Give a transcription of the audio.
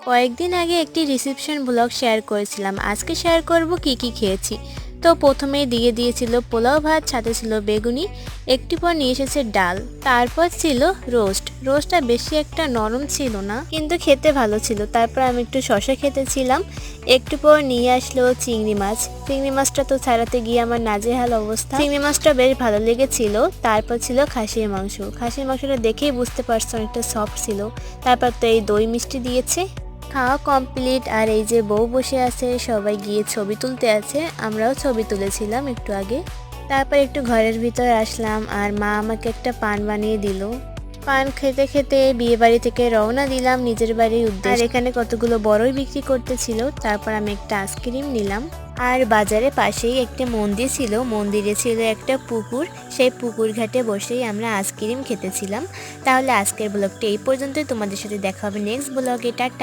কয়েকদিন আগে একটি রিসেপশন ব্লগ শেয়ার করেছিলাম। আজকে শেয়ার করব কি কি খেয়েছি। তো প্রথমেই দিয়ে দিয়েছিল পোলাও ভাত, সাথে ছিল বেগুনি, একটু পর নিয়ে এসেছে ডাল, তারপর ছিল রোস্টটা বেশি একটা নরম ছিল না, কিন্তু খেতে ভালো ছিল। তারপর আমি একটু শসা খেতেছিলাম। একটু পর নিয়ে আসলো চিংড়ি মাছটা তো ছাড়াতে গিয়ে আমার নাজেহাল অবস্থা। চিংড়ি মাছটা বেশ ভালো লেগেছিল। তারপর ছিল খাসির মাংসটা দেখেই বুঝতে পারছো অনেকটা সফট ছিল। তারপর তো এই দই মিষ্টি দিয়েছে। খাওয়া কমপ্লিট, আর এই যে বউ বসে আছে, সবাই গিয়ে ছবি তুলতে আছে, আমরাও ছবি তুলেছিলাম একটু আগে। তারপর একটু ঘরের ভিতরে আসলাম, আর মা আমাকে একটা পান বানিয়ে দিল। পান খেতে খেতে বিয়ে বাড়ি থেকে রওনা দিলাম নিজের বাড়ির উদ্দেশ্যে। আর এখানে কতগুলো বড়ই বিক্রি করতেছিল। তারপর আমি একটা আইসক্রিম নিলাম। আর বাজারের পাশেই একটা মন্দির ছিল, মন্দিরে ছিল একটা পুকুর, সেই পুকুর ঘাটে বসেই আমরা আইসক্রিম খেতেছিলাম। তাহলে আজকের ব্লগটা এই পর্যন্তই, তোমাদের সাথে দেখা হবে নেক্সট ব্লগে। টাটা।